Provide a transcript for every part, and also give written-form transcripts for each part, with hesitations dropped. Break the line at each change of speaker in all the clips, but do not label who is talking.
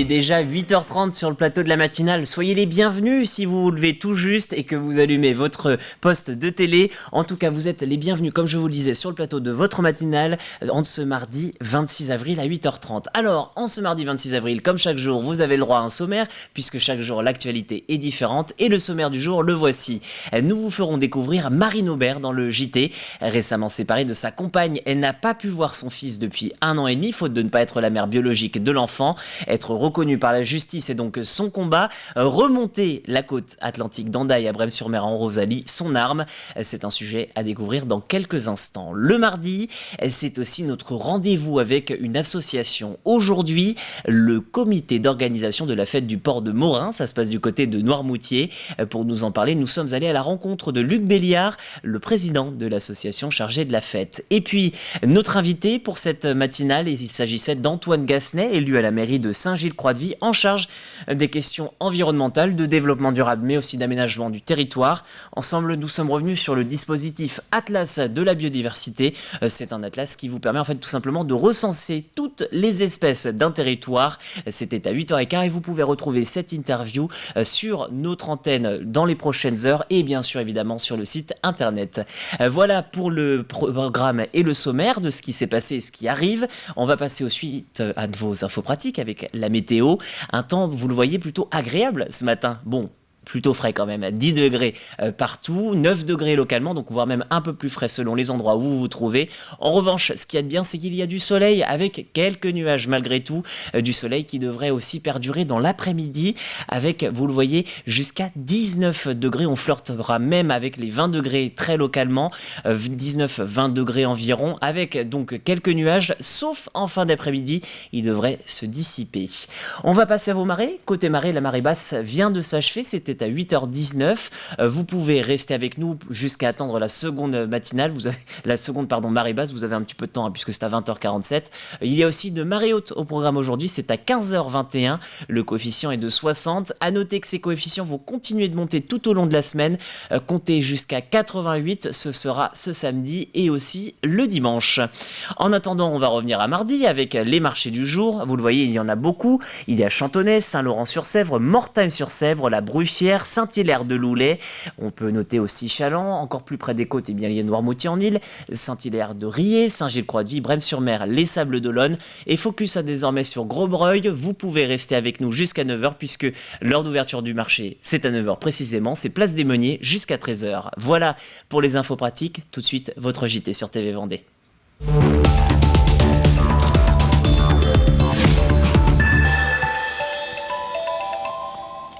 déjà 8h30 sur le plateau de la matinale. Soyez les bienvenus si vous vous levez tout juste et que vous allumez votre poste de télé. En tout cas, vous êtes les bienvenus, comme je vous le disais, sur le plateau de votre matinale en ce mardi 26 avril à 8h30. Alors, en ce mardi 26 avril, comme chaque jour, vous avez le droit à un sommaire, puisque chaque jour, l'actualité est différente. Et le sommaire du jour, le voici. Nous vous ferons découvrir Marine Aubert dans le JT. Récemment séparée de sa compagne, elle n'a pas pu voir son fils depuis 1 an et demi, faute de ne pas être la mère biologique de l'enfant. Être reconnue par la justice est donc son combat. Remonter la côte atlantique d'Andaille à Brême-sur-Mer en Rosalie, son arme. C'est un sujet à découvrir dans quelques instants. Le mardi, c'est aussi notre rendez-vous avec une association. Aujourd'hui, le comité d'organisation de la fête du port de Morin. Ça se passe du côté de Noirmoutier. Pour nous en parler, nous sommes allés à la rencontre de Luc Béliard, le président de l'association chargée de la fête. Et puis, notre invité pour cette matinale, il s'agissait d'Antoine Gassenet, élu à la mairie de Saint-Gilles-Croix-de-Vie, en charge des questions environnementales, de développement durable, mais aussi d'aménagement du territoire. Ensemble, nous sommes revenus sur le dispositif Atlas de la biodiversité. C'est un atlas qui vous permet en fait tout simplement de recenser toutes les espèces d'un territoire. C'était à 8h15 et vous pouvez retrouver cette interview sur notre antenne dans les prochaines heures et bien sûr évidemment sur le site internet. Voilà pour le programme et le sommaire de ce qui s'est passé et ce qui arrive. On va passer ensuite à vos infos pratiques avec la météo. Un temps, vous le voyez, plutôt agréable ce matin. Bon, plutôt frais quand même, 10 degrés partout, 9 degrés localement, donc voire même un peu plus frais selon les endroits où vous vous trouvez. En revanche, ce qu'il y a de bien, c'est qu'il y a du soleil avec quelques nuages malgré tout, du soleil qui devrait aussi perdurer dans l'après-midi avec, vous le voyez, jusqu'à 19 degrés. On flirtera même avec les 20 degrés très localement, 19-20 degrés environ, avec donc quelques nuages, sauf en fin d'après-midi, ils devraient se dissiper. On va passer à vos marées. Côté marée, la marée basse vient de s'achever, c'était à 8h19. Vous pouvez rester avec nous jusqu'à attendre la seconde matinale. Vous avez la seconde marée basse. Vous avez un petit peu de temps puisque c'est à 20h47. Il y a aussi de marée haute au programme aujourd'hui. C'est à 15h21. Le coefficient est de 60. À noter que ces coefficients vont continuer de monter tout au long de la semaine. Comptez jusqu'à 88. Ce sera ce samedi et aussi le dimanche. En attendant, on va revenir à mardi avec les marchés du jour. Vous le voyez, il y en a beaucoup. Il y a Chantonnay, Saint-Laurent-sur-Sèvre, Mortagne-sur-Sèvre, la Bruffière, Saint-Hilaire-de-Loulay. On peut noter aussi Chaland, encore plus près des côtes, il y a Noirmoutier en Île, Saint-Hilaire-de-Riez, Saint-Gilles-Croix-de-Vie, Brême-sur-Mer, les Sables d'Olonne. Et focus à désormais sur Grosbreuil. Vous pouvez rester avec nous jusqu'à 9h puisque l'heure d'ouverture du marché, c'est à 9h précisément. C'est place des Meuniers jusqu'à 13h. Voilà pour les infos pratiques. Tout de suite, votre JT sur TV Vendée.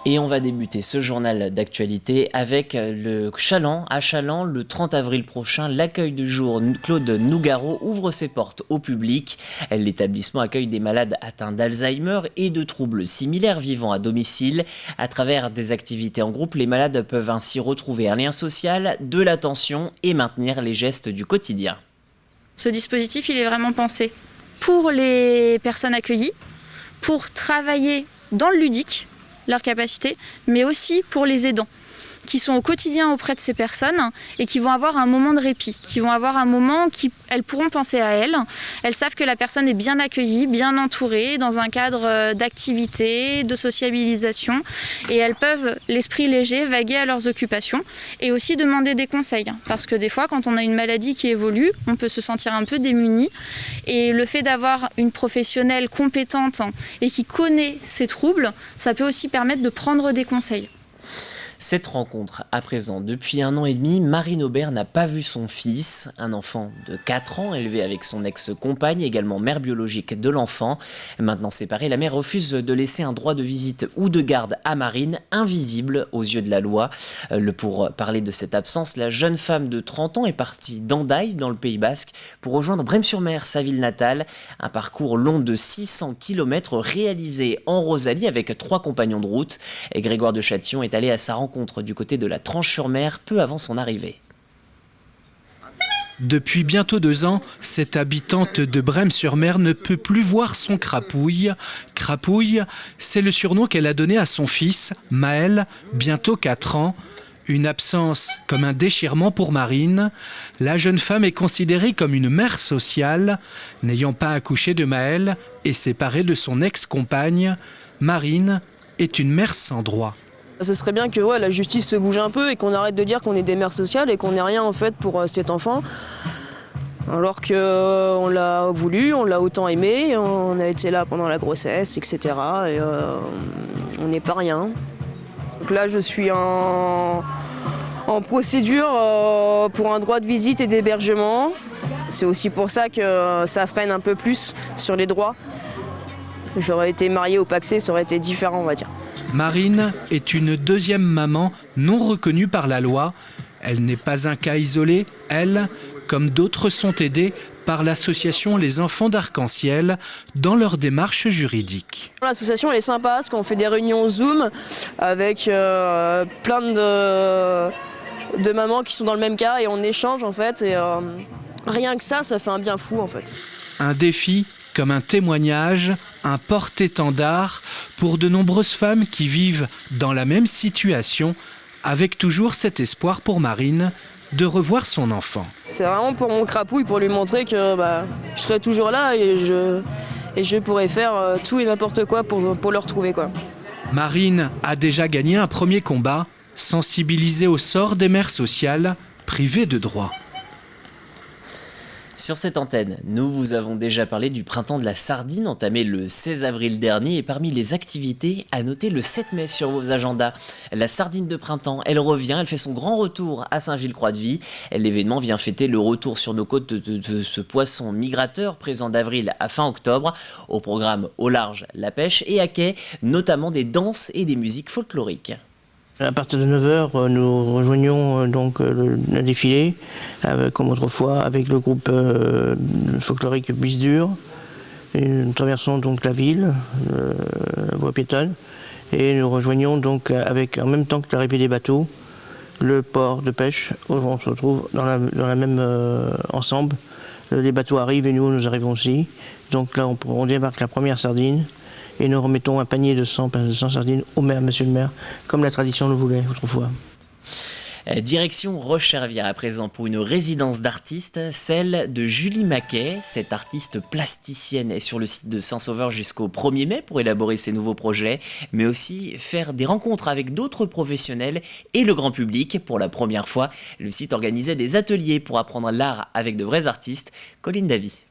Et on va débuter ce journal d'actualité avec le Chaland. À Chaland, le 30 avril prochain, l'accueil du jour Claude Nougaro ouvre ses portes au public. L'établissement accueille des malades atteints d'Alzheimer et de troubles similaires vivant à domicile. À travers des activités en groupe, les malades peuvent ainsi retrouver un lien social, de l'attention et maintenir les gestes du quotidien.
Ce dispositif, il est vraiment pensé pour les personnes accueillies, pour travailler dans le ludique, leur capacité, mais aussi pour les aidants qui sont au quotidien auprès de ces personnes et qui vont avoir un moment de répit, qui vont avoir un moment qui elles pourront penser à elles. Elles savent que la personne est bien accueillie, bien entourée, dans un cadre d'activité, de sociabilisation et elles peuvent, l'esprit léger, vaguer à leurs occupations et aussi demander des conseils. Parce que des fois, quand on a une maladie qui évolue, on peut se sentir un peu démuni et le fait d'avoir une professionnelle compétente et qui connaît ces troubles, ça peut aussi permettre de prendre des conseils.
Cette rencontre, à présent, depuis 1 an et demi, Marine Aubert n'a pas vu son fils, un enfant de 4 ans, élevé avec son ex-compagne, également mère biologique de l'enfant. Maintenant séparée, la mère refuse de laisser un droit de visite ou de garde à Marine, invisible aux yeux de la loi. Pour parler de cette absence, la jeune femme de 30 ans est partie d'Andaille, dans le Pays Basque, pour rejoindre Brême-sur-Mer, sa ville natale. Un parcours long de 600 km réalisé en Rosalie avec 3 compagnons de route. Et Grégoire de Châtillon est allé à sa rencontre du côté de la Tranche-sur-Mer peu avant son arrivée.
Depuis bientôt 2 ans, cette habitante de Brême-sur-Mer ne peut plus voir son crapouille. Crapouille, c'est le surnom qu'elle a donné à son fils, Maël, bientôt 4 ans. Une absence comme un déchirement pour Marine. La jeune femme est considérée comme une mère sociale. N'ayant pas accouché de Maël et séparée de son ex-compagne, Marine est une mère sans droit.
Ce serait bien que la justice se bouge un peu et qu'on arrête de dire qu'on est des mères sociales et qu'on n'est rien en fait pour cet enfant. Alors qu'on l'a voulu, on l'a autant aimé, on a été là pendant la grossesse, etc. Et on n'est pas rien. Donc là, je suis en procédure pour un droit de visite et d'hébergement. C'est aussi pour ça que ça freine un peu plus sur les droits. J'aurais été mariée au Pacsé, ça aurait été différent, on va dire.
Marine est une deuxième maman non reconnue par la loi. Elle n'est pas un cas isolé. Elle, comme d'autres, sont aidées par l'association Les Enfants d'Arc-en-Ciel dans leur démarche juridique.
L'association elle est sympa parce qu'on fait des réunions Zoom avec plein de mamans qui sont dans le même cas et on échange en fait. Et rien que ça fait un bien fou en fait.
Un défi comme un témoignage, un porte-étendard pour de nombreuses femmes qui vivent dans la même situation, avec toujours cet espoir pour Marine de revoir son enfant.
C'est vraiment pour mon crapouille, pour lui montrer que je serai toujours là et je pourrai faire tout et n'importe quoi pour le retrouver, quoi.
Marine a déjà gagné un premier combat, sensibiliser au sort des mères sociales privées de droits.
Sur cette antenne, nous vous avons déjà parlé du printemps de la sardine entamé le 16 avril dernier et parmi les activités, à noter le 7 mai sur vos agendas. La sardine de printemps, elle revient, elle fait son grand retour à Saint-Gilles-Croix-de-Vie. L'événement vient fêter le retour sur nos côtes de ce poisson migrateur présent d'avril à fin octobre. Au programme au large, la pêche et à quai, notamment des danses et des musiques folkloriques.
À partir de 9h, nous rejoignons donc le défilé, comme autrefois, avec le groupe folklorique Bisdur. Nous traversons donc la ville, la voie piétonne, et nous rejoignons donc avec, en même temps que l'arrivée des bateaux, le port de pêche. On se retrouve dans la même ensemble. Les bateaux arrivent et nous arrivons aussi. Donc là, on débarque la première sardine. Et nous remettons un panier de 100 sardines au maire, monsieur le maire, comme la tradition le voulait autrefois.
Direction Roche-Servière à présent pour une résidence d'artistes, celle de Julie Maquet. Cette artiste plasticienne est sur le site de Saint-Sauveur jusqu'au 1er mai pour élaborer ses nouveaux projets, mais aussi faire des rencontres avec d'autres professionnels et le grand public. Pour la première fois, le site organisait des ateliers pour apprendre l'art avec de vrais artistes. Colline Davy.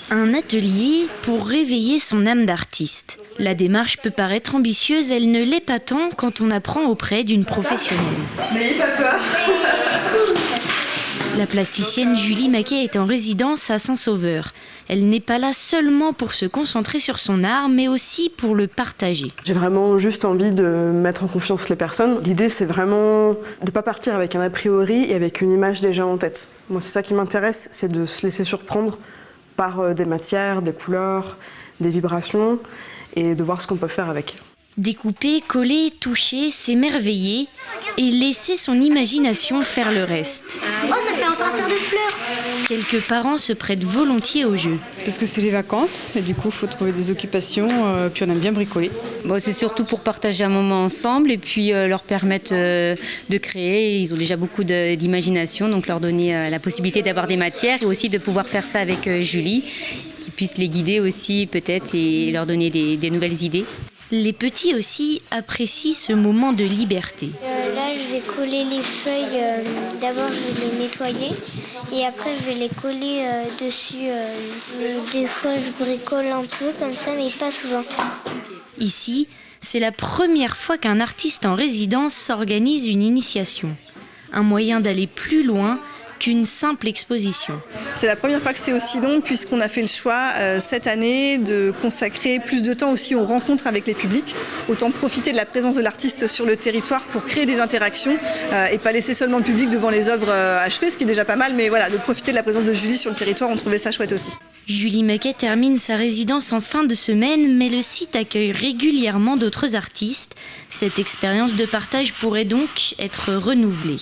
Un atelier pour réveiller son âme d'artiste. La démarche peut paraître ambitieuse, elle ne l'est pas tant quand on apprend auprès d'une professionnelle.
N'ayez pas peur.
La plasticienne Julie Maquet est en résidence à Saint-Sauveur. Elle n'est pas là seulement pour se concentrer sur son art, mais aussi pour le partager.
J'ai vraiment juste envie de mettre en confiance les personnes. L'idée, c'est vraiment de ne pas partir avec un a priori et avec une image déjà en tête. Moi, c'est ça qui m'intéresse, c'est de se laisser surprendre par des matières, des couleurs, des vibrations, et de voir ce qu'on peut faire avec.
Découper, coller, toucher, s'émerveiller et laisser son imagination faire le reste.
Oh, ça fait un parterre de fleurs.
Quelques parents se prêtent volontiers au jeu.
Parce que c'est les vacances et du coup il faut trouver des occupations, puis on aime bien bricoler.
Bon, c'est surtout pour partager un moment ensemble et puis leur permettre de créer. Ils ont déjà beaucoup d'imagination, donc leur donner la possibilité d'avoir des matières et aussi de pouvoir faire ça avec Julie, qui puisse les guider aussi peut-être et leur donner des nouvelles idées.
Les petits aussi apprécient ce moment de liberté.
Là, je vais coller les feuilles. D'abord, je vais les nettoyer et après, je vais les coller dessus. Des fois, je bricole un peu comme ça, mais pas souvent.
Ici, c'est la première fois qu'un artiste en résidence s'organise une initiation. Un moyen d'aller plus loin qu'une simple exposition.
C'est la première fois que c'est aussi long puisqu'on a fait le choix cette année de consacrer plus de temps aussi aux rencontres avec les publics. Autant profiter de la présence de l'artiste sur le territoire pour créer des interactions et pas laisser seulement le public devant les œuvres achevées, ce qui est déjà pas mal, mais voilà, de profiter de la présence de Julie sur le territoire, on trouvait ça chouette aussi.
Julie Maquet termine sa résidence en fin de semaine, mais le site accueille régulièrement d'autres artistes. Cette expérience de partage pourrait donc être renouvelée.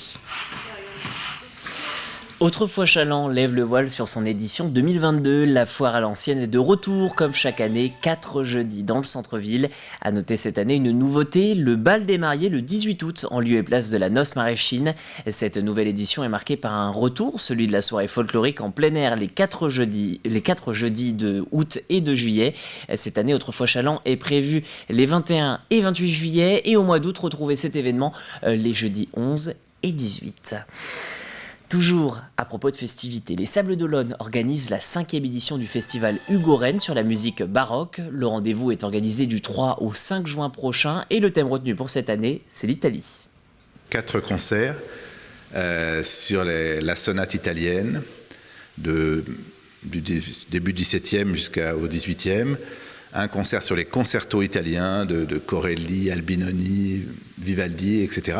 Autrefois Chaland lève le voile sur son édition 2022. La foire à l'ancienne est de retour, comme chaque année, 4 jeudis dans le centre-ville. À noter cette année une nouveauté, le bal des mariés le 18 août, en lieu et place de la noce maraîchine. Cette nouvelle édition est marquée par un retour, celui de la soirée folklorique en plein air les 4 jeudis de août et de juillet. Cette année, Autrefois Chaland est prévu les 21 et 28 juillet. Et au mois d'août, retrouvez cet événement les jeudis 11 et 18. Toujours à propos de festivités, les Sables d'Olonne organisent la 5e édition du festival Hugo Rennes sur la musique baroque. Le rendez-vous est organisé du 3 au 5 juin prochain et le thème retenu pour cette année, c'est l'Italie.
4 concerts sur la sonate italienne du début 17e jusqu'au 18e. Un concert sur les concertos italiens de Corelli, Albinoni, Vivaldi, etc.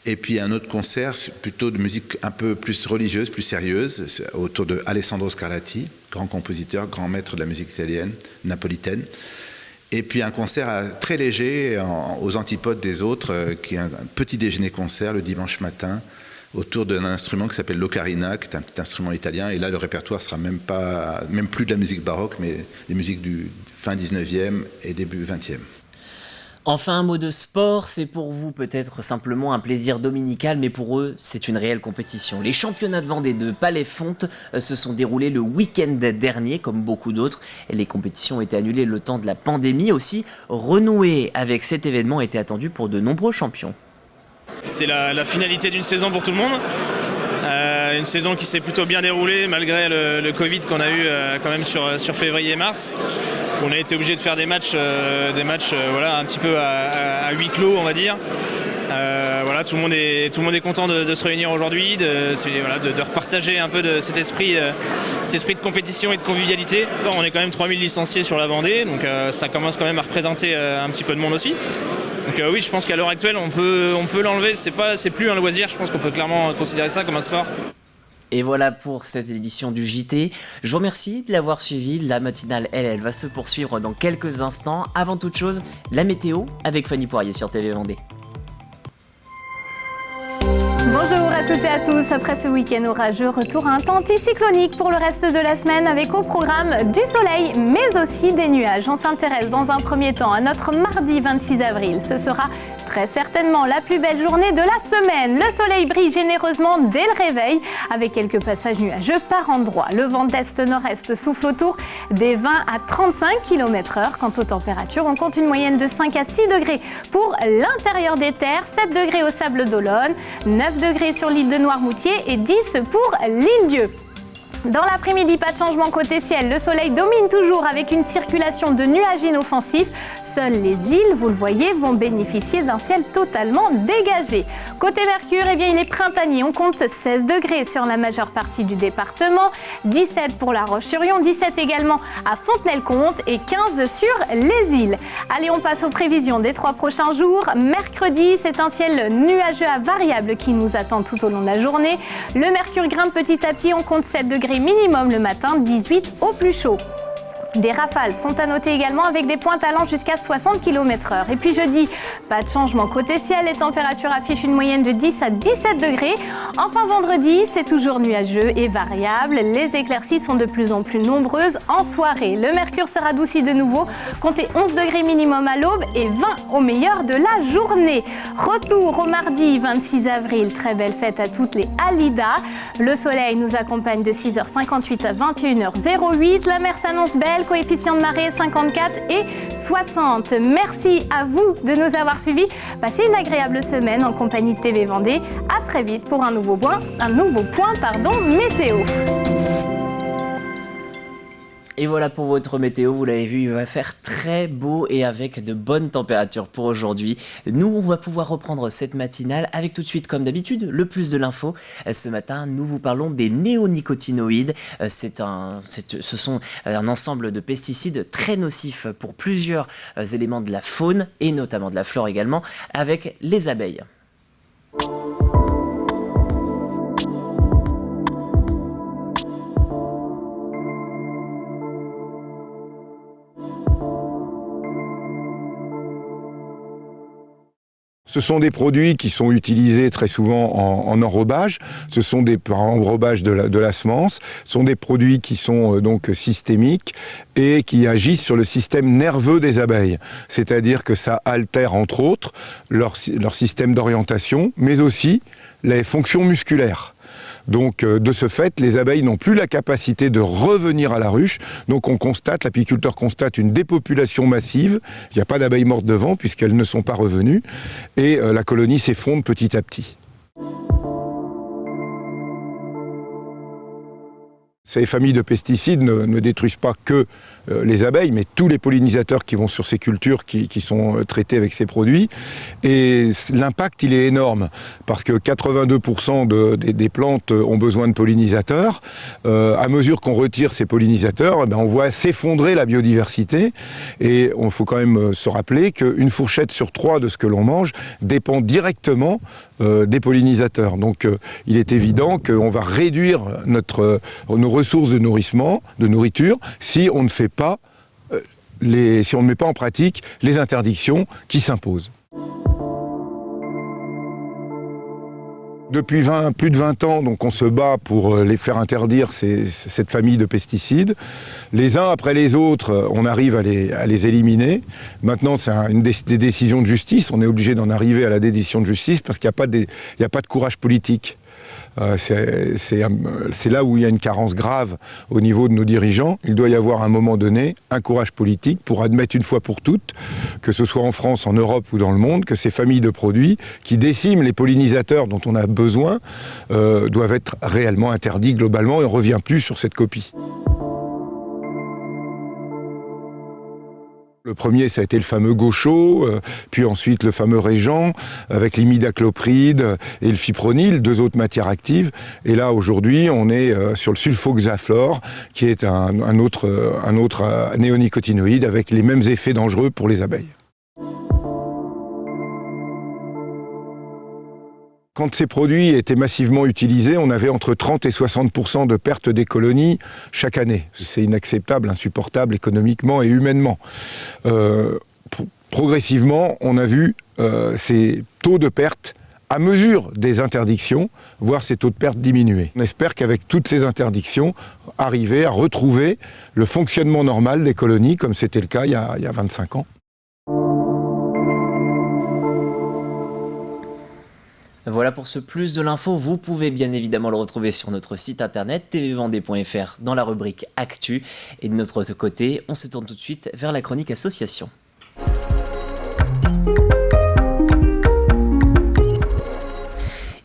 Et puis un autre concert plutôt de musique un peu plus religieuse, plus sérieuse, autour de Alessandro Scarlatti, grand compositeur, grand maître de la musique italienne, napolitaine. Et puis un concert très léger, aux antipodes des autres, qui est un petit déjeuner-concert le dimanche matin, autour d'un instrument qui s'appelle l'ocarina, qui est un petit instrument italien. Et là, le répertoire sera même plus de la musique baroque, mais des musiques du fin 19e et début 20e.
Enfin, un mot de sport, c'est pour vous peut-être simplement un plaisir dominical, mais pour eux, c'est une réelle compétition. Les championnats de Vendée de Palais-Fonte se sont déroulés le week-end dernier, comme beaucoup d'autres. Les compétitions ont été annulées le temps de la pandémie. Aussi, renouer avec cet événement était attendu pour de nombreux champions.
C'est la finalité d'une saison pour tout le monde. Une saison qui s'est plutôt bien déroulée malgré le Covid qu'on a eu quand même sur février et mars. On a été obligé de faire des matchs un petit peu à huis clos, on va dire. Tout le monde est content de se réunir aujourd'hui, de repartager un peu de cet esprit de compétition et de convivialité. On est quand même 3000 licenciés sur la Vendée, donc ça commence quand même à représenter un petit peu de monde aussi. Donc oui, je pense qu'à l'heure actuelle, on peut l'enlever. C'est plus un loisir. Je pense qu'on peut clairement considérer ça comme un sport.
Et voilà pour cette édition du JT. Je vous remercie de l'avoir suivi. La matinale, elle va se poursuivre dans quelques instants. Avant toute chose, la météo avec Fanny Poirier sur TV Vendée.
Bonjour à toutes et à tous. Après ce week-end orageux, retour à un temps anticyclonique pour le reste de la semaine avec au programme du soleil mais aussi des nuages. On s'intéresse dans un premier temps à notre mardi 26 avril. Ce sera très certainement la plus belle journée de la semaine. Le soleil brille généreusement dès le réveil avec quelques passages nuageux par endroits. Le vent d'est-nord-est souffle autour des 20 à 35 km/h. Quant aux températures, on compte une moyenne de 5 à 6 degrés pour l'intérieur des terres, 7 degrés au Sables d'Olonne, 9 degrés sur l'île de Noirmoutier et 10 pour l'île-Dieu. Dans l'après-midi, pas de changement côté ciel. Le soleil domine toujours avec une circulation de nuages inoffensifs. Seules les îles, vous le voyez, vont bénéficier d'un ciel totalement dégagé. Côté Mercure, il est printanier. On compte 16 degrés sur la majeure partie du département, 17 pour La Roche-sur-Yon, 17 également à Fontenay-le-Comte et 15 sur les îles. Allez, on passe aux prévisions des 3 prochains jours. Mercredi, c'est un ciel nuageux à variable qui nous attend tout au long de la journée. Le Mercure grimpe petit à petit. On compte 7 degrés minimum le matin, 18 au plus chaud. Des rafales sont à noter également avec des pointes allant jusqu'à 60 km/h. Et puis jeudi, pas de changement côté ciel, les températures affichent une moyenne de 10 à 17 degrés. Enfin vendredi, c'est toujours nuageux et variable. Les éclaircies sont de plus en plus nombreuses en soirée. Le mercure se radoucit de nouveau, comptez 11 degrés minimum à l'aube et 20 au meilleur de la journée. Retour au mardi 26 avril, très belle fête à toutes les Halida. Le soleil nous accompagne de 6h58 à 21h08. La mer s'annonce belle. Coefficient de marée 54 et 60. Merci à vous de nous avoir suivis. Passez une agréable semaine en compagnie de TV Vendée. À très vite pour un nouveau point météo.
Et voilà pour votre météo, vous l'avez vu, il va faire très beau et avec de bonnes températures pour aujourd'hui. Nous, on va pouvoir reprendre cette matinale avec tout de suite, comme d'habitude, le plus de l'info. Ce matin, nous vous parlons des néonicotinoïdes. Ce sont un ensemble de pesticides très nocifs pour plusieurs éléments de la faune et notamment de la flore également, avec les abeilles.
Ce sont des produits qui sont utilisés très souvent en enrobage. Ce sont des enrobages de la semence. Ce sont des produits qui sont donc systémiques et qui agissent sur le système nerveux des abeilles. C'est-à-dire que ça altère entre autres leur système d'orientation, mais aussi les fonctions musculaires. Donc de ce fait, les abeilles n'ont plus la capacité de revenir à la ruche. Donc l'apiculteur constate une dépopulation massive. Il n'y a pas d'abeilles mortes devant puisqu'elles ne sont pas revenues. Et la colonie s'effondre petit à petit. Ces familles de pesticides ne détruisent pas que les abeilles, mais tous les pollinisateurs qui vont sur ces cultures qui sont traités avec ces produits. Et l'impact, il est énorme, parce que 82% des plantes ont besoin de pollinisateurs. À mesure qu'on retire ces pollinisateurs, on voit s'effondrer la biodiversité. Et il faut quand même se rappeler qu'une fourchette sur 3 de ce que l'on mange dépend directement des pollinisateurs. Donc il est évident qu'on va réduire nos ressources de nourriture, si on ne fait pas si on ne met pas en pratique les interdictions qui s'imposent. Depuis plus de 20 ans, donc, on se bat pour les faire interdire cette famille de pesticides. Les uns après les autres, on arrive à les éliminer. Maintenant, c'est des décisions de justice. On est obligé d'en arriver à la décision de justice parce qu'il n'y a pas de courage politique. C'est là où il y a une carence grave au niveau de nos dirigeants. Il doit y avoir à un moment donné un courage politique pour admettre une fois pour toutes, que ce soit en France, en Europe ou dans le monde, que ces familles de produits qui déciment les pollinisateurs dont on a besoin doivent être réellement interdits globalement et on ne revient plus sur cette copie. Le premier, ça a été le fameux Gaucho, puis ensuite le fameux Régent, avec l'imidaclopride et le fipronil, 2 autres matières actives. Et là, aujourd'hui, on est sur le sulfoxaflor, qui est un autre néonicotinoïde avec les mêmes effets dangereux pour les abeilles. Quand ces produits étaient massivement utilisés, on avait entre 30 et 60% de pertes des colonies chaque année. C'est inacceptable, insupportable économiquement et humainement. Progressivement, on a vu ces taux de perte à mesure des interdictions, voir ces taux de perte diminuer. On espère qu'avec toutes ces interdictions, arriver à retrouver le fonctionnement normal des colonies, comme c'était le cas il y a 25 ans.
Voilà pour ce plus de l'info, vous pouvez bien évidemment le retrouver sur notre site internet tvvendée.fr dans la rubrique Actu. Et de notre côté, on se tourne tout de suite vers la chronique Association.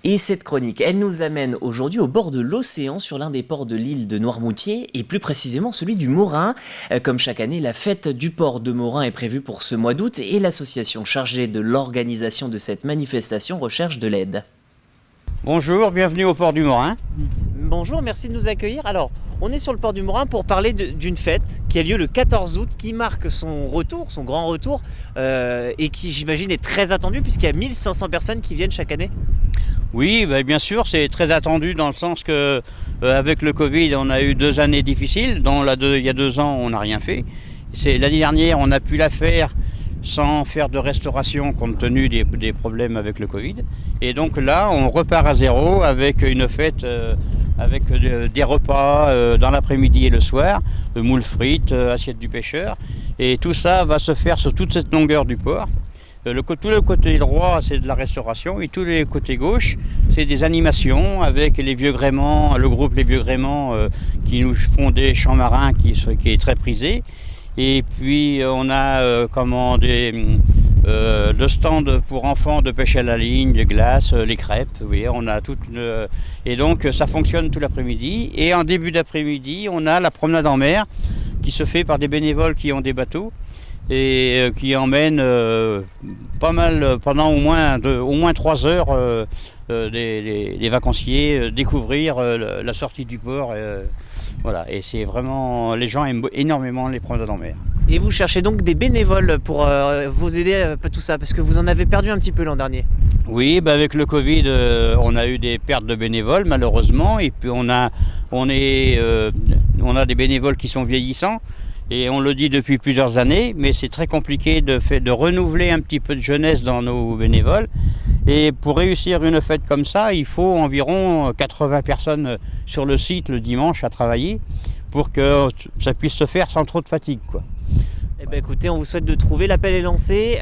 Et cette chronique, elle nous amène aujourd'hui au bord de l'océan, sur l'un des ports de l'île de Noirmoutier, et plus précisément celui du Morin. Comme chaque année, la fête du port de Morin est prévue pour ce mois d'août, et l'association chargée de l'organisation de cette manifestation recherche de l'aide.
Bonjour, bienvenue au port du Morin.
Bonjour, merci de nous accueillir. Alors, on est sur le port du Morin pour parler d'une fête qui a lieu le 14 août, qui marque son retour, son grand retour, et qui, j'imagine, est très attendue puisqu'il y a 1500 personnes qui viennent chaque année.
Oui, bien sûr, c'est très attendu dans le sens que avec le Covid, on a eu 2 années difficiles. Il y a 2 ans, on n'a rien fait. L'année dernière, on a pu la faire sans faire de restauration compte tenu des problèmes avec le Covid. Et donc là, on repart à zéro avec une fête avec des repas dans l'après-midi et le soir, moules frites, assiette du pêcheur. Et tout ça va se faire sur toute cette longueur du port. Tout le côté droit, c'est de la restauration, et tous les côtés gauche, c'est des animations avec les vieux gréments, le groupe Les Vieux Gréments qui nous font des chants marins qui est très prisé. Et puis on a le stand pour enfants de pêche à la ligne, de glace, les crêpes, oui, on a et donc ça fonctionne tout l'après-midi. Et en début d'après-midi, on a la promenade en mer qui se fait par des bénévoles qui ont des bateaux et qui emmènent pas mal pendant au moins 3 heures les vacanciers découvrir la sortie du port. Voilà, et c'est vraiment, les gens aiment énormément les promenades en mer.
Et vous cherchez donc des bénévoles pour vous aider à tout ça, parce que vous en avez perdu un petit peu l'an dernier.
Oui, avec le Covid, on a eu des pertes de bénévoles malheureusement, et puis on a des bénévoles qui sont vieillissants, Et on le dit depuis plusieurs années, mais c'est très compliqué de renouveler un petit peu de jeunesse dans nos bénévoles. Et pour réussir une fête comme ça, il faut environ 80 personnes sur le site le dimanche à travailler pour que ça puisse se faire sans trop de fatigue, quoi.
Eh ben écoutez, on vous souhaite de trouver, l'appel est lancé.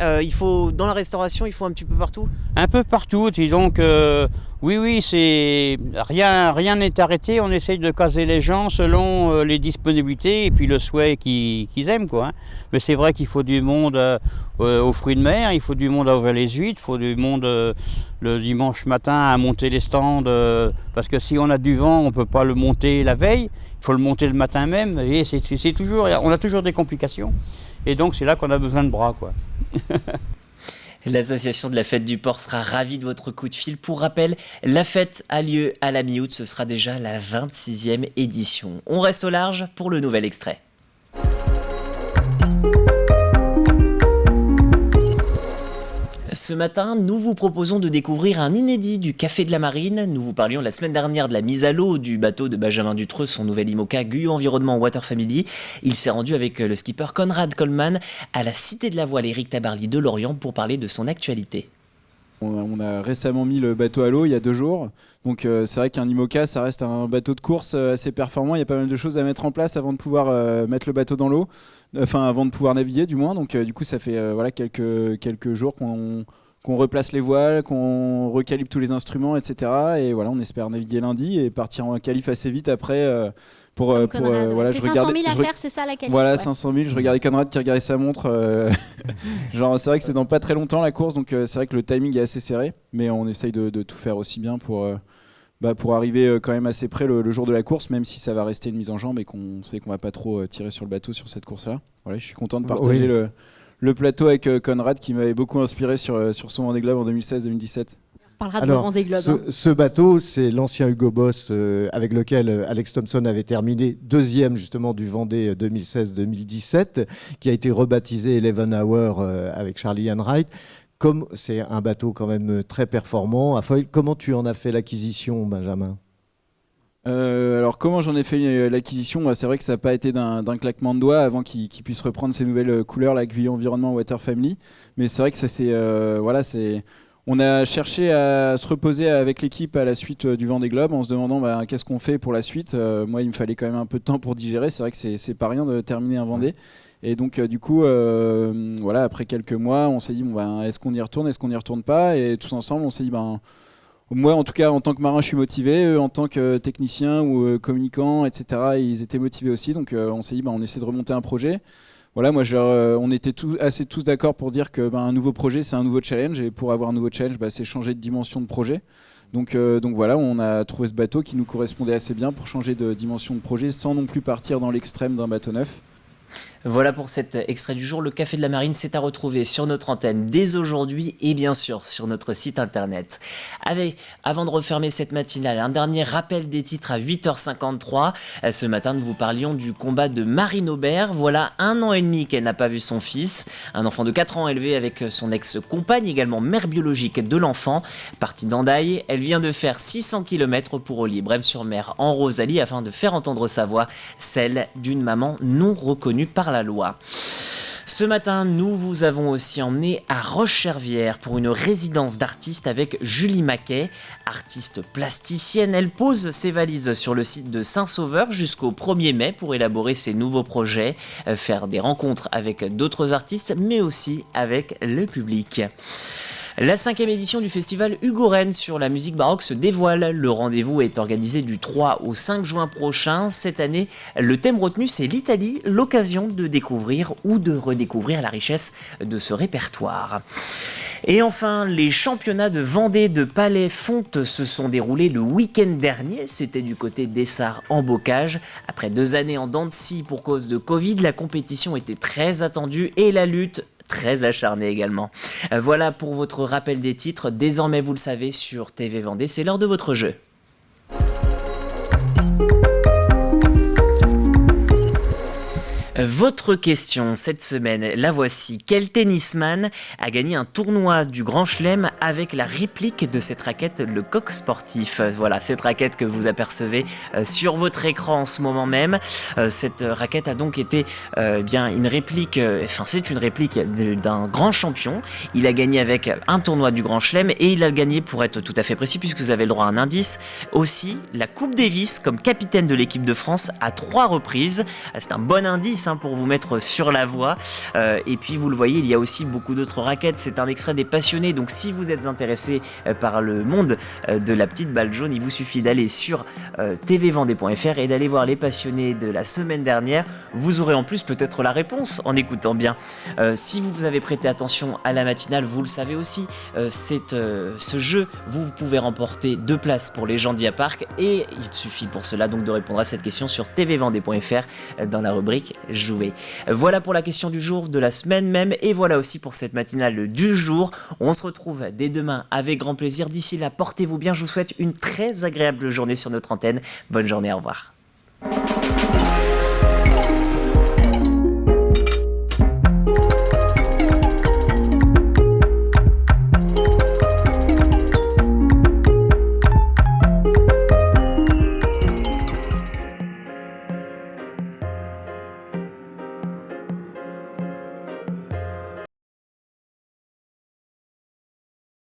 Dans la restauration, il faut un petit peu partout ?
Un peu partout, disons que oui, c'est rien n'est arrêté. On essaye de caser les gens selon les disponibilités et puis le souhait qu'ils aiment, quoi. Mais c'est vrai qu'il faut du monde aux fruits de mer, il faut du monde à ouvrir les huîtres, il faut du monde le dimanche matin à monter les stands, parce que si on a du vent, on ne peut pas le monter la veille, il faut le monter le matin même, et on a toujours des complications. Et donc c'est là qu'on a besoin de bras, quoi.
L'association de la fête du port sera ravie de votre coup de fil. Pour rappel, la fête a lieu à la mi-août, ce sera déjà la 26e édition. On reste au large pour le nouvel extrait. Ce matin, nous vous proposons de découvrir un inédit du Café de la Marine. Nous vous parlions la semaine dernière de la mise à l'eau du bateau de Benjamin Dutreux, son nouvel IMOCA Guyot Environnement Water Family. Il s'est rendu avec le skipper Conrad Coleman à la Cité de la Voile Éric Tabarly de Lorient pour parler de son actualité.
On a récemment mis le bateau à l'eau il y a 2 jours. Donc c'est vrai qu'un IMOCA, ça reste un bateau de course assez performant. Il y a pas mal de choses à mettre en place avant de pouvoir mettre le bateau dans l'eau. Enfin, avant de pouvoir naviguer du moins. Donc du coup, ça fait quelques jours qu'on replace les voiles, qu'on recalibre tous les instruments, etc. Et voilà, on espère naviguer lundi et partir en qualif assez vite après.
Voilà, c'est 500 000 à faire, c'est ça la qualif.
Voilà,
ouais.
500 000. Je regardais Conrad qui regardait sa montre. Genre, c'est vrai que c'est dans pas très longtemps la course, donc c'est vrai que le timing est assez serré. Mais on essaye de tout faire aussi bien pour arriver quand même assez près le jour de la course, même si ça va rester une mise en jambe et qu'on sait qu'on va pas trop tirer sur le bateau sur cette course-là. Voilà, je suis content de partager le plateau avec Conrad qui m'avait beaucoup inspiré sur son Vendée Globe en 2016-2017.
On parlera de Vendée Globe.
Ce bateau, c'est l'ancien Hugo Boss avec lequel Alex Thompson avait terminé 2e justement du Vendée 2016-2017, qui a été rebaptisé Eleven Hour avec Charlie Enright. Comme c'est un bateau quand même très performant, comment tu en as fait l'acquisition, Benjamin ?
Alors comment j'en ai fait l'acquisition ? C'est vrai que ça n'a pas été d'un claquement de doigts avant qu'il puisse reprendre ses nouvelles couleurs, la Guyot Environnement Water Family. Mais c'est vrai que ça on a cherché à se reposer avec l'équipe à la suite du Vendée Globe en se demandant qu'est-ce qu'on fait pour la suite. Moi, il me fallait quand même un peu de temps pour digérer. C'est vrai que c'est pas rien de terminer un Vendée. Et donc du coup, après quelques mois, on s'est dit est-ce qu'on y retourne, est-ce qu'on n'y retourne pas ? Et tous ensemble, on s'est dit moi, en tout cas, en tant que marin, je suis motivé. Eux, en tant que technicien ou communicant, etc., ils étaient motivés aussi. Donc on s'est dit on essaie de remonter un projet. Voilà, moi, on était tous d'accord pour dire que un nouveau projet, c'est un nouveau challenge. Et pour avoir un nouveau challenge, c'est changer de dimension de projet. Donc voilà, on a trouvé ce bateau qui nous correspondait assez bien pour changer de dimension de projet sans non plus partir dans l'extrême d'un bateau neuf.
Voilà pour cet extrait du jour. Le Café de la Marine, c'est à retrouver sur notre antenne dès aujourd'hui et bien sûr sur notre site internet. Avant de refermer cette matinale, un dernier rappel des titres à 8h53. Ce matin, nous vous parlions du combat de Marine Aubert. Voilà 1 an et demi qu'elle n'a pas vu son fils. Un enfant de 4 ans élevé avec son ex-compagne, également mère biologique de l'enfant. Partie d'Andaille, elle vient de faire 600 km pour Olly, Brême-sur-Mer, en Rosalie, afin de faire entendre sa voix, celle d'une maman non reconnue par la loi. Ce matin, nous vous avons aussi emmené à Roche-Chervière pour une résidence d'artistes avec Julie Maquet, artiste plasticienne. Elle pose ses valises sur le site de Saint-Sauveur jusqu'au 1er mai pour élaborer ses nouveaux projets, faire des rencontres avec d'autres artistes, mais aussi avec le public. La 5e édition du festival Hugo Rennes sur la musique baroque se dévoile. Le rendez-vous est organisé du 3 au 5 juin prochain. Cette année, le thème retenu, c'est l'Italie, l'occasion de découvrir ou de redécouvrir la richesse de ce répertoire. Et enfin, les championnats de Vendée de Palais-Fonte se sont déroulés le week-end dernier. C'était du côté d'Essart en Bocage. Après 2 années en dents de scie pour cause de Covid, la compétition était très attendue et la lutte très acharnée également. Voilà pour votre rappel des titres. Désormais, vous le savez, sur TV Vendée, c'est l'heure de votre jeu. Votre question cette semaine, la voici. Quel tennisman a gagné un tournoi du Grand Chelem avec la réplique de cette raquette, le coq sportif? Voilà, cette raquette que vous apercevez sur votre écran en ce moment même. Cette raquette a donc été bien une réplique, c'est une réplique d'un grand champion. Il a gagné avec un tournoi du Grand Chelem et il a gagné, pour être tout à fait précis, puisque vous avez le droit à un indice, aussi la Coupe Davis comme capitaine de l'équipe de France à 3 reprises. C'est un bon indice pour vous mettre sur la voie. Et puis vous le voyez, il y a aussi beaucoup d'autres raquettes. C'est un extrait des Passionnés, donc si vous êtes intéressé par le monde de la petite balle jaune, il vous suffit d'aller sur tvvendée.fr et d'aller voir les Passionnés de la semaine dernière. Vous aurez en plus peut-être la réponse en écoutant bien. Si vous avez prêté attention à la matinale, vous le savez aussi, ce jeu, vous pouvez remporter 2 places pour les Jandia Park et il suffit pour cela donc de répondre à cette question sur tvvendée.fr dans la rubrique jouer. Voilà pour la question du jour, de la semaine même, et voilà aussi pour cette matinale du jour. On se retrouve dès demain avec grand plaisir. D'ici là, portez-vous bien. Je vous souhaite une très agréable journée sur notre antenne. Bonne journée, au revoir.